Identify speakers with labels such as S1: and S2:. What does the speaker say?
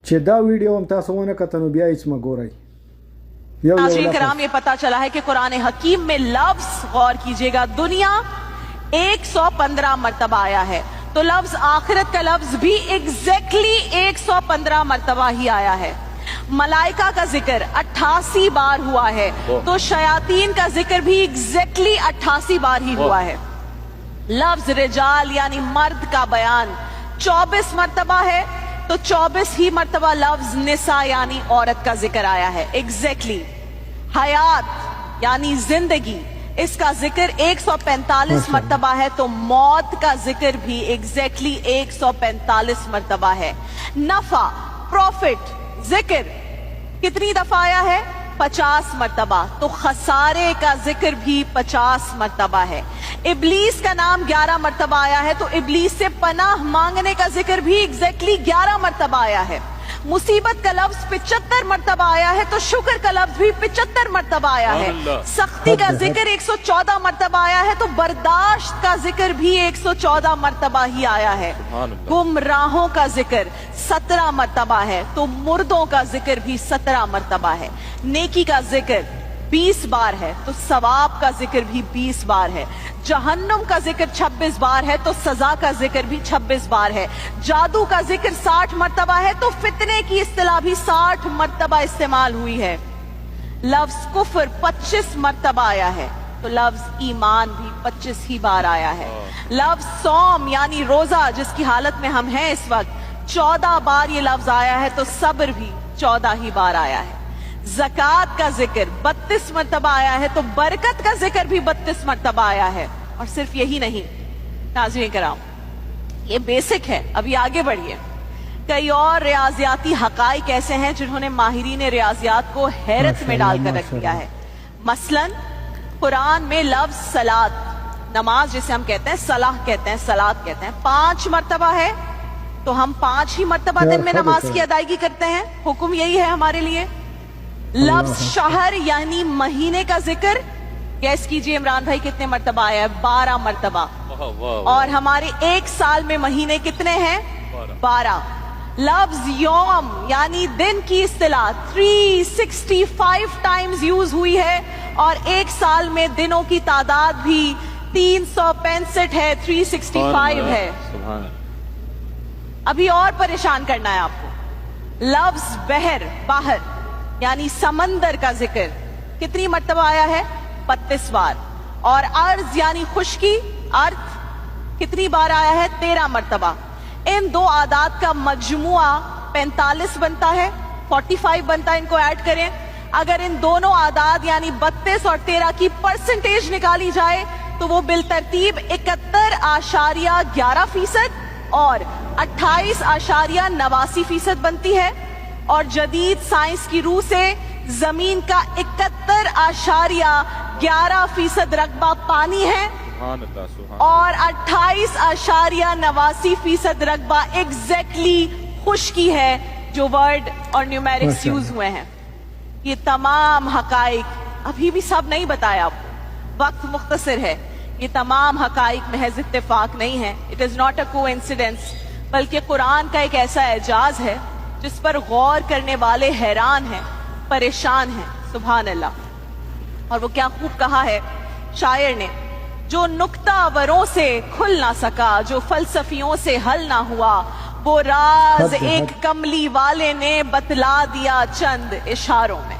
S1: چې دا ویډیو هم تاسو ونه کتنو بیا هیڅ مه ګورئ.
S2: ناظرین کرام یہ پتا چلا ہے کہ قرآن حکیم میں لفظ غور کیجئے گا دنیا 115 مرتبہ آیا ہے تو لفظ آخرت کا لفظ بھی ایگزیکٹلی 115 مرتبہ ہی آیا ہے. ملائکہ کا ذکر 88 بار ہوا ہے تو شیاطین کا ذکر بھی ایگزیکٹلی 88 بار ہی ہوا ہے. لفظ رجال یعنی مرد کا بیان 24 مرتبہ ہے تو 24 ہی مرتبہ لفظ نساء یعنی عورت کا ذکر آیا ہے ایگزیکٹلی. حیات یعنی زندگی اس کا ذکر 145 مرتبہ ہے تو موت کا ذکر بھی ایگزیکٹلی 145 مرتبہ ہے. نفع پروفٹ ذکر کتنی دفعہ آیا ہے 50 مرتبہ تو خسارے کا ذکر بھی 50 مرتبہ ہے. ابلیس کا نام 11 مرتبہ آیا ہے تو ابلیس سے پناہ مانگنے کا ذکر بھی ایگزیکٹلی 11 مرتبہ آیا ہے. مصیبت کا لفظ 75 مرتبہ آیا ہے تو شکر کا لفظ بھی 75 مرتبہ آیا ہے. سختی کا ذکر 114 مرتبہ آیا ہے تو برداشت کا ذکر بھی 114 مرتبہ ہی آیا ہے. گمراہوں کا ذکر 17 مرتبہ ہے تو مردوں کا ذکر بھی 17 مرتبہ ہے. نیکی کا ذکر 20 بار ہے تو ثواب کا ذکر بھی 20 بار ہے. جہنم کا ذکر 26 بار ہے تو سزا کا ذکر بھی 26 بار ہے. جادو کا ذکر 60 مرتبہ ہے تو فتنے کی اصطلاح بھی 60 مرتبہ استعمال ہوئی ہے. لفظ کفر 25 مرتبہ آیا ہے تو لفظ ایمان بھی 25 ہی بار آیا ہے. لفظ صوم یعنی روزہ جس کی حالت میں ہم ہیں اس وقت 14 بار یہ لفظ آیا ہے تو صبر بھی 14 ہی بار آیا ہے. زکوٰۃ کا ذکر 32 مرتبہ آیا ہے تو برکت کا ذکر بھی 32 مرتبہ آیا ہے. اور صرف یہی نہیں ناظرین کرام یہ بیسک ہے ابھی آگے بڑھیے. کئی اور ریاضیاتی حقائق ایسے ہیں جنہوں نے ماہرین ریاضیات کو حیرت میں ڈال کر رکھ دیا ہے. مثلا قرآن میں لفظ صلاۃ نماز جسے ہم کہتے ہیں صلاح کہتے ہیں صلاۃ کہتے ہیں 5 مرتبہ ہے تو ہم 5 ہی مرتبہ دن میں نماز کی ادائیگی کرتے ہیں. حکم یہی ہے ہمارے لیے. لفظ شہر یعنی مہینے کا ذکر گیس کیجئے عمران بھائی کتنے مرتبہ آیا ہے 12 مرتبہ. اور ہمارے ایک سال میں مہینے کتنے ہیں 12. لفظ یوم یعنی دن کی اصطلاح 365 ٹائمز یوز ہوئی ہے اور ایک سال میں دنوں کی تعداد بھی 365 ہے 365 ہے. ابھی اور پریشان کرنا ہے آپ کو. لفظ بحر باہر یعنی سمندر کا ذکر کتنی مرتبہ آیا ہے 32 بار. اور ارض یعنی خشکی ارض کتنی بار آیا ہے 13 مرتبہ. ان دو اعداد کا مجموعہ 45 بنتا ہے 45 بنتا ہے. ان کو ایڈ کریں اگر ان دونوں اعداد یعنی 32 اور 13 کی پرسنٹیج نکالی جائے تو وہ بالترتیب 71.11% اور 28.89% بنتی ہے. اور جدید سائنس کی روح سے زمین کا 71.11% رقبہ پانی ہے اور 28.89% رقبہ ایگزیکٹلی خشکی ہے جو ورڈ اور نیومیرکس یوز ہوئے ہیں. یہ تمام حقائق ابھی بھی سب نہیں بتایا آپ کو وقت مختصر ہے. یہ تمام حقائق محض اتفاق نہیں ہے. اٹ از ناٹ اے کوانسیڈنس بلکہ قرآن کا ایک ایسا اعجاز ہے جس پر غور کرنے والے حیران ہیں پریشان ہیں. سبحان اللہ. اور وہ کیا خوب کہا ہے شاعر نے جو نکتہ وروں سے کھل نہ سکا جو فلسفیوں سے حل نہ ہوا وہ راز ایک کملی والے نے بتلا دیا چند اشاروں میں.